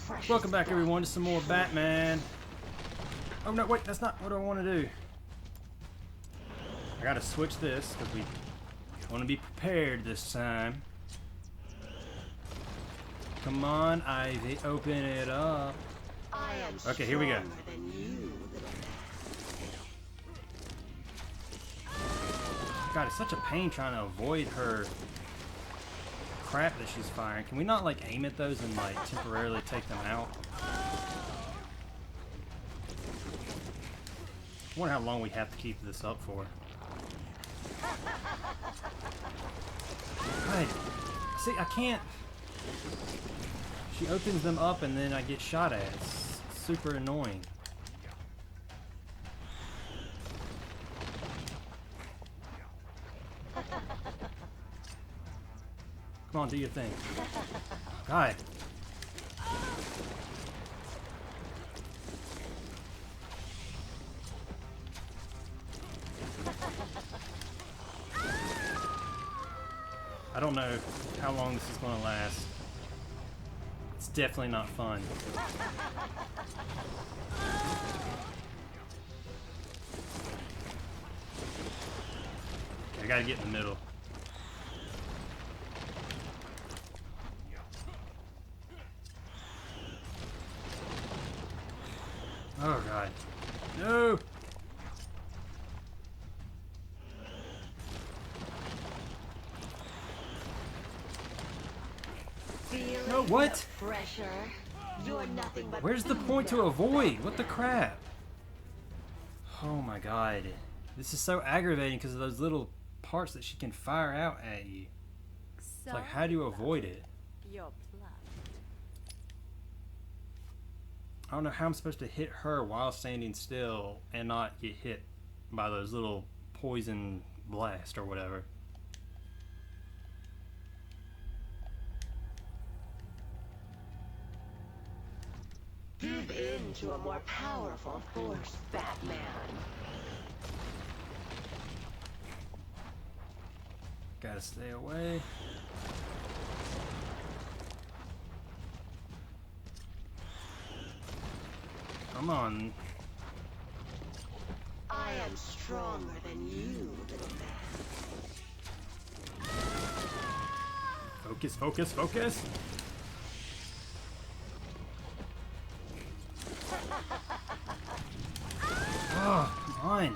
precious Welcome back, God. everyone, to some more Batman. Oh no, wait, that's not what I want to do. I gotta switch this because we want to be prepared this time. Come on, Ivy, open it up. I am Okay, here we go. stronger than you, little man. God, it's such a pain trying to avoid her crap that she's firing. Can we not like aim at those and like temporarily take them out? I wonder how long we have to keep this up for. God, see, I can't. She opens them up and then I get shot at. It's super annoying. Come on, do your thing. God. I don't know how long this is going to last. It's definitely not fun. Okay, I gotta get in the middle. Oh God. No! Feeling No, what? the pressure? You're nothing but Where's the point to avoid? What the crap? Oh my God. This is so aggravating because of those little parts that she can fire out at you. It's like, how do you avoid it? Your blood. I don't know how I'm supposed to hit her while standing still and not get hit by those little poison blast or whatever. Give in to a more powerful force, Batman. Gotta stay away. Come on. I am stronger than you, little man. Focus, focus, focus. Oh, come on.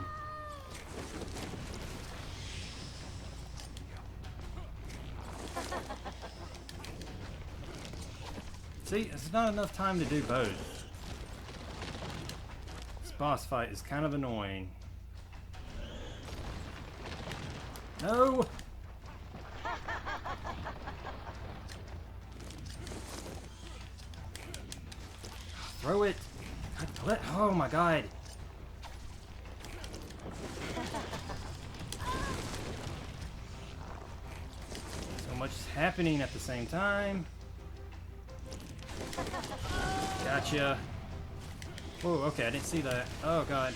See, it's not enough time to do both. This boss fight is kind of annoying. No! Throw it! God, oh my God! So much is happening at the same time. Gotcha. Whoa, okay, I didn't see that. Oh God.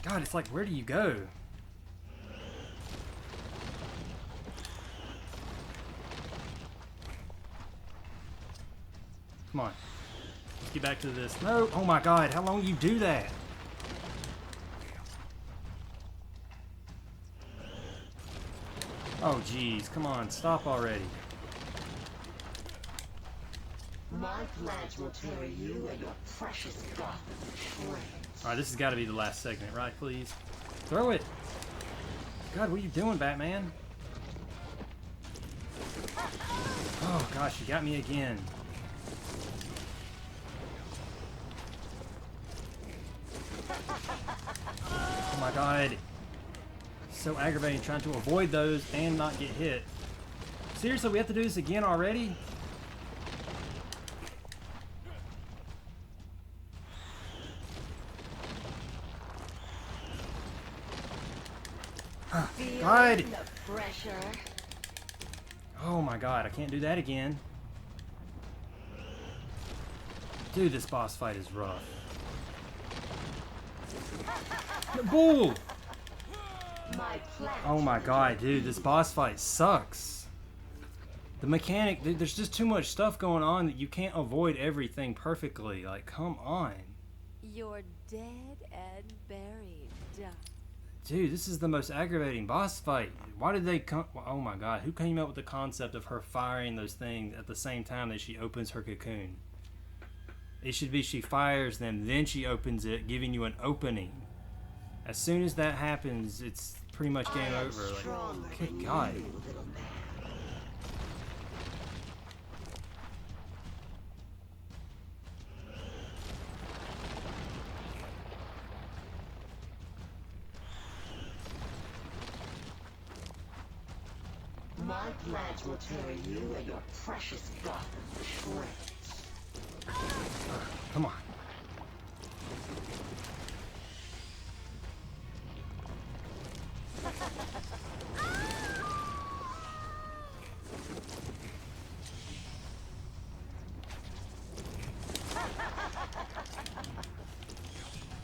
God, it's like, where do you go? Come on. Let's get back to this. No! Oh my God, how long do you do that? Oh geez, come on, stop already. My blades will tear you and your precious Gotham to shreds. Alright, this has got to be the last segment, right, please? Throw it! God, what are you doing, Batman? Oh gosh, you got me again. Oh my God. So aggravating trying to avoid those and not get hit. Seriously, we have to do this again already? God! Feeling the pressure? Oh my God, I can't do that again. Dude, this boss fight is rough. Bull! My planet Oh my will god, adore dude, this boss fight sucks. The mechanic, there's just too much stuff going on that you can't avoid everything perfectly. Like, come on. You're dead and buried, duh. Dude, this is the most aggravating boss fight. Why did they come? Oh my god, who came up with the concept of her firing those things at the same time that she opens her cocoon? It should be she fires them, then she opens it, giving you an opening. As soon as that happens, it's pretty much game over. Like, good god. little man. My plant will tear you and your precious Gotham to shreds. Come on.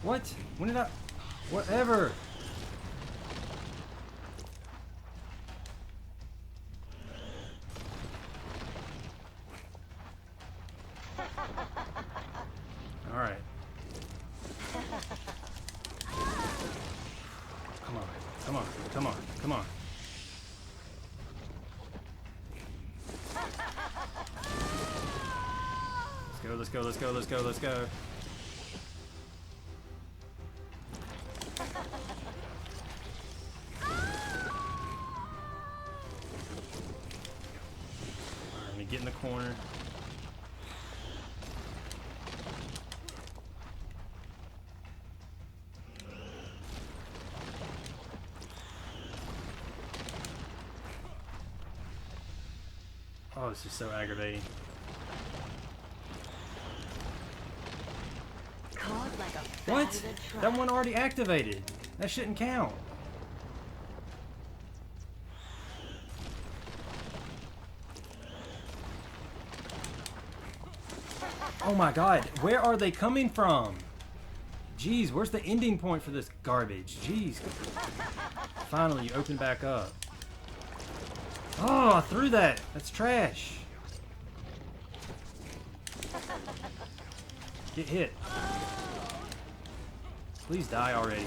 What? When did I... Whatever. Alright. Come on. Come on. Come on. Come on. Let's go. Let's go. Let's go. Let's go. Let's go. Let me get in the corner. Oh, this is so aggravating. Caught like a bat What? in a trap. That one already activated. That shouldn't count. Oh my god, where are they coming from? Jeez, where's the ending point for this garbage? Jeez. Finally, you open back up. Oh, I threw that. That's trash. Get hit. Please die already.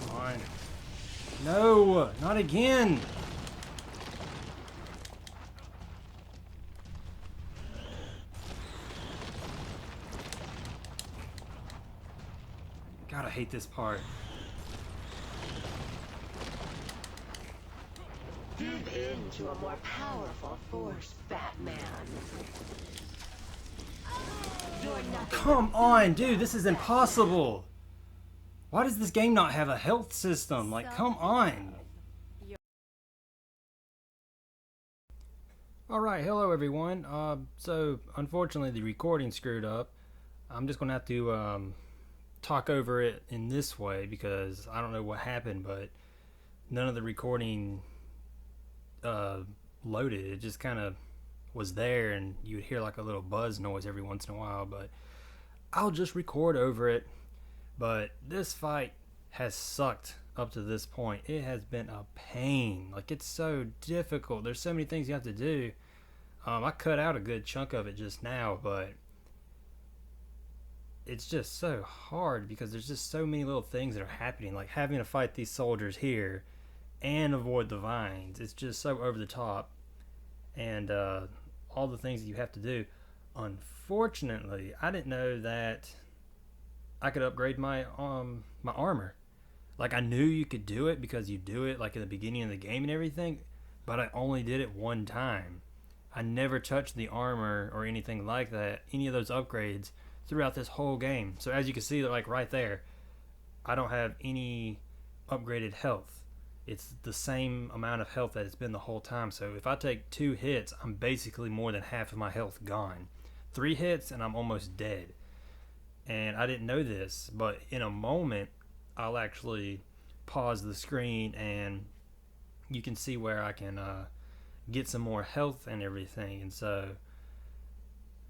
Come on. No, not again. God, I hate this part. Give in to a more powerful force, Batman. You're nothing. Come on, dude, this is impossible. Why does this game not have a health system? Like, come on. Alright, hello everyone. So, unfortunately the recording screwed up. I'm just going to have to talk over it in this way because I don't know what happened, but none of the recording loaded. It just kind of was there and you would hear like a little buzz noise every once in a while, but I'll just record over it. But this fight has sucked up to this point. It has been a pain. Like, it's so difficult. There's so many things you have to do. I cut out a good chunk of it just now, but it's just so hard because there's just so many little things that are happening. Like having to fight these soldiers here and avoid the vines. It's just so over the top. And all the things that you have to do. Unfortunately, I didn't know that I could upgrade my my armor. Like, I knew you could do it because you do it like at the beginning of the game and everything, but I only did it one time. I never touched the armor or anything like that, any of those upgrades throughout this whole game. So as you can see, like right there, I don't have any upgraded health. It's the same amount of health that it's been the whole time. So if I take 2 hits, I'm basically more than half of my health gone. 3 hits and I'm almost dead. And I didn't know this, but in a moment, I'll actually pause the screen and you can see where I can get some more health and everything. And so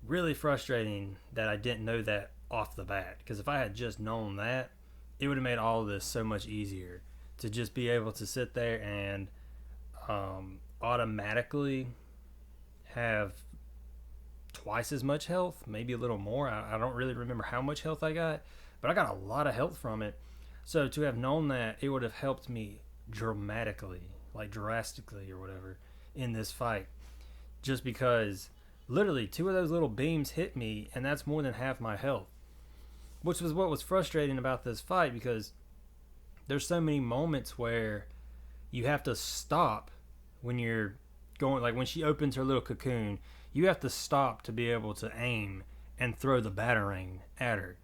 really frustrating that I didn't know that off the bat. Because if I had just known that, it would have made all of this so much easier to just be able to sit there and automatically have twice as much health, maybe a little more. I don't really remember how much health I got, but I got a lot of health from it. So to have known that, it would have helped me dramatically, like drastically or whatever, in this fight. Just because literally 2 of those little beams hit me, and that's more than half my health. Which was what was frustrating about this fight, because there's so many moments where you have to stop when you're going, like when she opens her little cocoon, you have to stop to be able to aim and throw the batarang at her.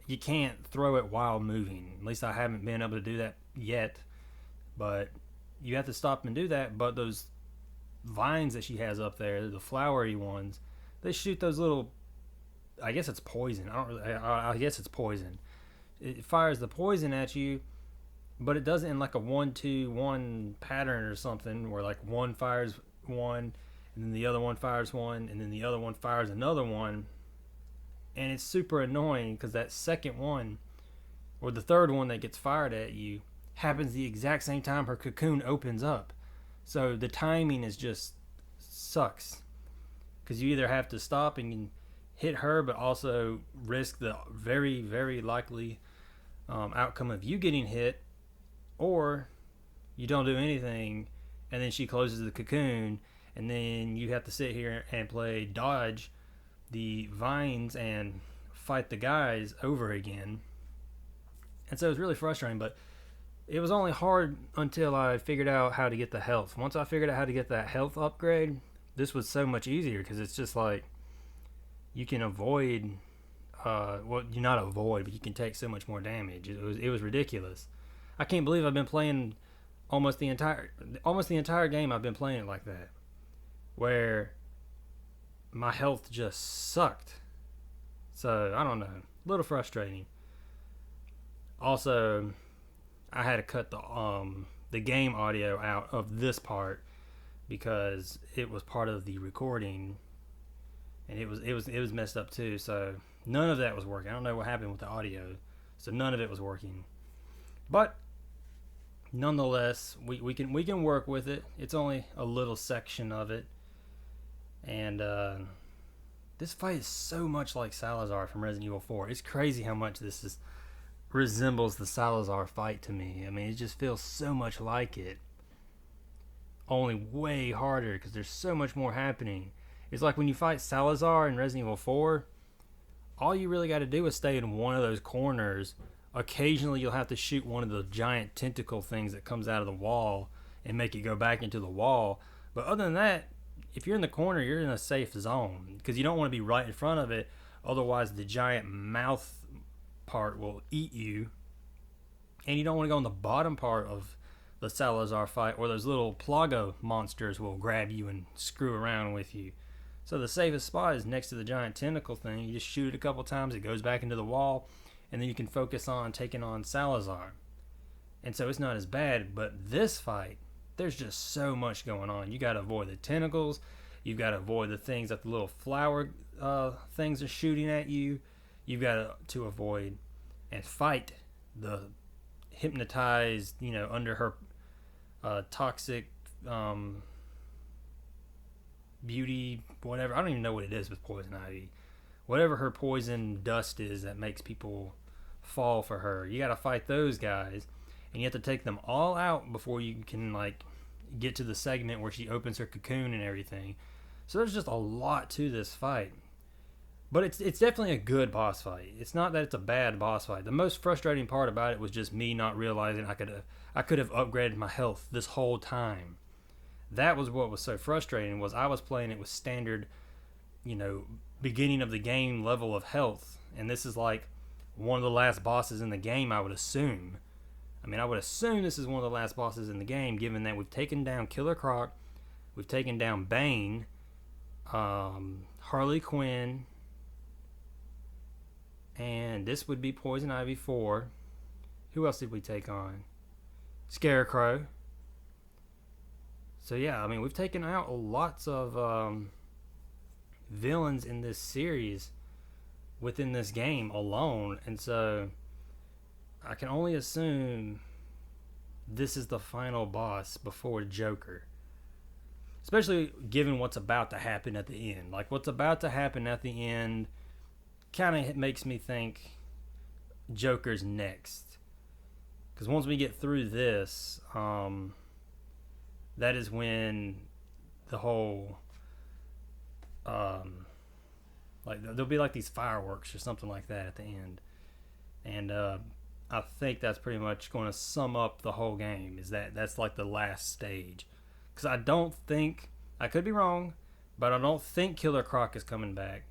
You can't throw it while moving. At least I haven't been able to do that yet. But you have to stop and do that. But those vines that she has up there, the flowery ones, they shoot those little, I guess it's poison. I guess it's poison. It fires the poison at you, but it does it in like a 1-2-1 pattern or something, where like one fires one, and then the other one fires one, and then the other one fires another one. And it's super annoying because that second one, or the third one that gets fired at you, happens the exact same time her cocoon opens up. So the timing is just sucks, because you either have to stop and hit her, but also risk the very, very likely outcome of you getting hit, or you don't do anything and then she closes the cocoon, and then you have to sit here and play dodge the vines and fight the guys over again. And so it's really frustrating, but it was only hard until I figured out how to get the health. Once I figured out how to get that health upgrade, this was so much easier, because it's just like you can avoid, well, you not avoid, but you can take so much more damage. It was ridiculous. I can't believe I've been playing almost the entire game. I've been playing it like that, where my health just sucked. So I don't know, a little frustrating. Also, I had to cut the game audio out of this part because it was part of the recording, and it was messed up too. So none of that was working. I don't know what happened with the audio, so none of it was working. But nonetheless, we can work with it. It's only a little section of it, and this fight is so much like Salazar from Resident Evil 4. It's crazy how much this resembles the Salazar fight to me. I mean, it just feels so much like it, only way harder, because there's so much more happening. It's like when you fight Salazar in Resident Evil 4, all you really got to do is stay in one of those corners. Occasionally you'll have to shoot one of the giant tentacle things that comes out of the wall and make it go back into the wall. But other than that, if you're in the corner, you're in a safe zone, because you don't want to be right in front of it. Otherwise, the giant mouth part will eat you. And you don't want to go on the bottom part of the Salazar fight, or those little Plaga monsters will grab you and screw around with you. So the safest spot is next to the giant tentacle thing. You just shoot it a couple times, it goes back into the wall, and then you can focus on taking on Salazar. And so it's not as bad. But this fight, there's just so much going on. You got to avoid the tentacles. You've got to avoid the things that the little flower things are shooting at you. You've got to avoid and fight the hypnotized, under her toxic beauty, whatever. I don't even know what it is with Poison Ivy. Whatever her poison dust is that makes people fall for her. You got to fight those guys, and you have to take them all out before you can get to the segment where she opens her cocoon and everything. So there's just a lot to this fight. But it's definitely a good boss fight. It's not that it's a bad boss fight. The most frustrating part about it was just me not realizing I could have upgraded my health this whole time. That was what was so frustrating, was I was playing it with standard, beginning of the game level of health. And this is like one of the last bosses in the game, I would assume. I would assume this is one of the last bosses in the game, given that we've taken down Killer Croc, we've taken down Bane, Harley Quinn, and this would be Poison Ivy 4. Who else did we take on? Scarecrow. So yeah, we've taken out lots of villains in this series within this game alone, and so I can only assume this is the final boss before Joker. Especially given what's about to happen at the end. Like, what's about to happen at the end kind of makes me think Joker's next. Because once we get through this, that is when the whole, like, there'll be like these fireworks or something like that at the end. And I think that's pretty much going to sum up the whole game, is that's like the last stage. Because I don't think, I could be wrong, but I don't think Killer Croc is coming back.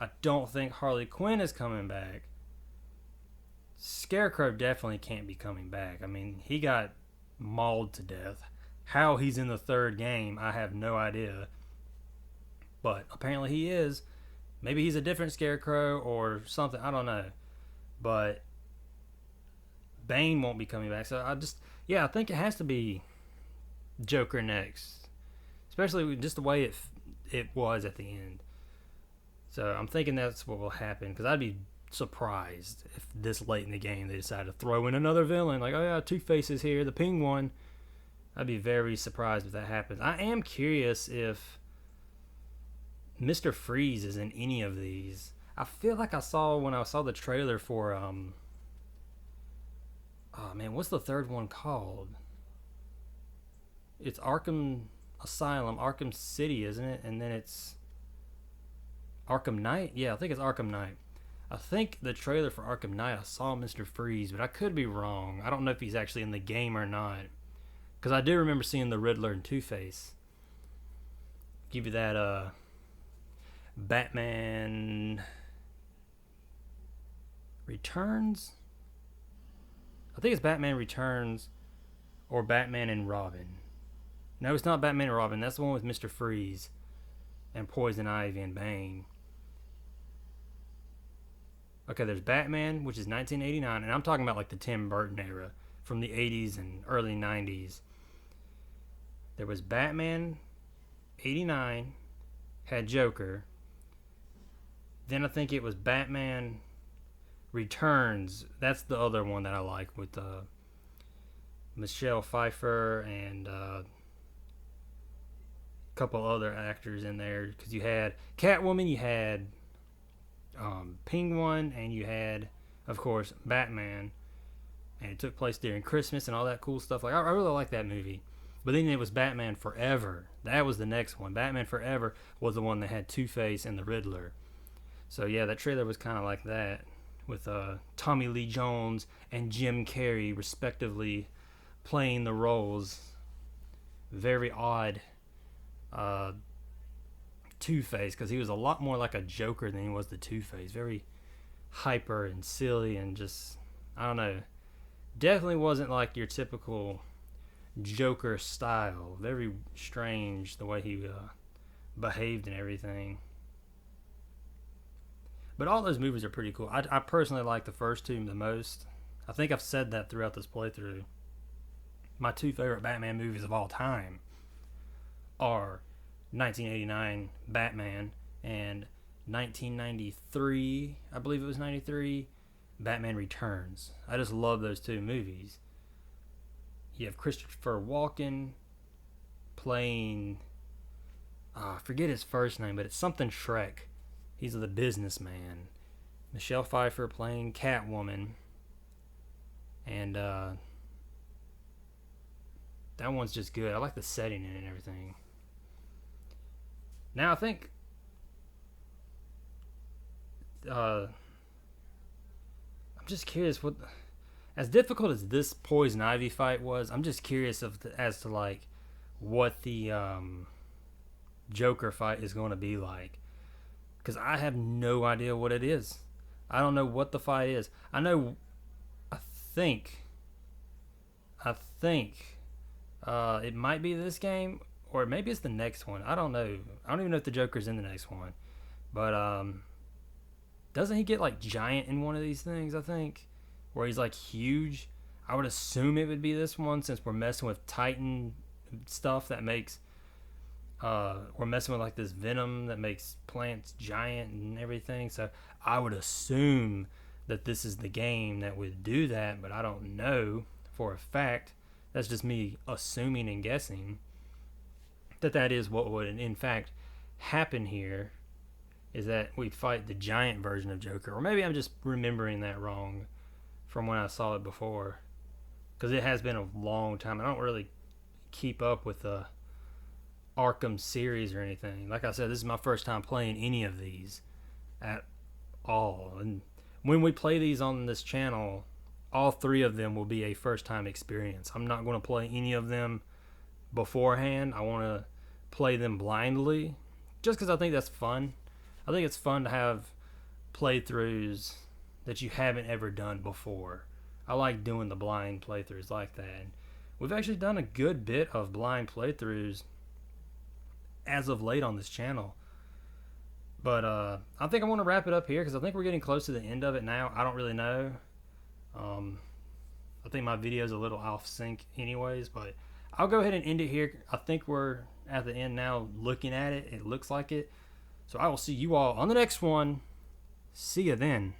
I don't think Harley Quinn is coming back. Scarecrow definitely can't be coming back. I mean, he got mauled to death. How he's in the third game, I have no idea. But apparently he is. Maybe he's a different Scarecrow or something. I don't know. But Bane won't be coming back. So I think it has to be Joker next. Especially just the way it was at the end. So I'm thinking that's what will happen. Because I'd be surprised if this late in the game they decide to throw in another villain. Like, oh yeah, Two-Face is here, the ping one. I'd be very surprised if that happens. I am curious if Mr. Freeze is in any of these. I feel like I saw when I saw the trailer for oh man, what's the third one called? It's Arkham Asylum, Arkham City, isn't it? And then it's Arkham Knight? Yeah, I think it's Arkham Knight. I think the trailer for Arkham Knight, I saw Mr. Freeze, but I could be wrong. I don't know if he's actually in the game or not. Because I do remember seeing the Riddler and Two-Face. Give you that, Batman Returns? I think it's Batman Returns or Batman and Robin. No, it's not Batman and Robin. That's the one with Mr. Freeze and Poison Ivy and Bane. Okay, there's Batman, which is 1989, and I'm talking about like the Tim Burton era from the 80s and early 90s. There was Batman 89, had Joker. Then I think it was Batman Returns. That's the other one that I like with Michelle Pfeiffer and a couple other actors in there. Because you had Catwoman, you had Penguin, and you had, of course, Batman. And it took place during Christmas and all that cool stuff. Like, I really like that movie. But then it was Batman Forever. That was the next one. Batman Forever was the one that had Two-Face and the Riddler. So yeah, that trailer was kind of like that, with Tommy Lee Jones and Jim Carrey respectively playing the roles. Very odd Two-Face, because he was a lot more like a Joker than he was the Two-Face. Very hyper and silly and just, I don't know. Definitely wasn't like your typical Joker style. Very strange the way he behaved and everything. But all those movies are pretty cool. I personally like the first two the most. I think I've said that throughout this playthrough. My two favorite Batman movies of all time are 1989 Batman and 1993, I believe it was 93, Batman Returns. I just love those two movies. You have Christopher Walken playing, I forget his first name, but it's something Shrek. He's the businessman. Michelle Pfeiffer playing Catwoman. And that one's just good. I like the setting in it and everything. Now I think I'm just curious what, as difficult as this Poison Ivy fight was, I'm just curious as to like what the Joker fight is going to be like, because I have no idea what it is. I don't know what the fight is. I think it might be this game, or maybe it's the next one. I don't know. I don't even know if the Joker's in the next one. But doesn't he get like giant in one of these things, I think? Where he's like huge? I would assume it would be this one, since we're messing with Titan stuff that makes we're messing with like this venom that makes plants giant and everything. So I would assume that this is the game that would do that, but I don't know for a fact. That's just me assuming and guessing that is what would in fact happen here, is that we fight the giant version of Joker. Or maybe I'm just remembering that wrong from when I saw it before, because it has been a long time. I don't really keep up with the Arkham series or anything. Like I said, this is my first time playing any of these at all. And when we play these on this channel, all 3 of them will be a first time experience. I'm not going to play any of them beforehand. I want to play them blindly just because I think that's fun. I think it's fun to have playthroughs that you haven't ever done before. I like doing the blind playthroughs like that. We've actually done a good bit of blind playthroughs as of late on this channel. But I think I want to wrap it up here because I think we're getting close to the end of it now. I don't really know. I think my video is a little off sync anyways, but I'll go ahead and end it here. I think we're at the end now looking at it. It looks like it. So I will see you all on the next one. See you then.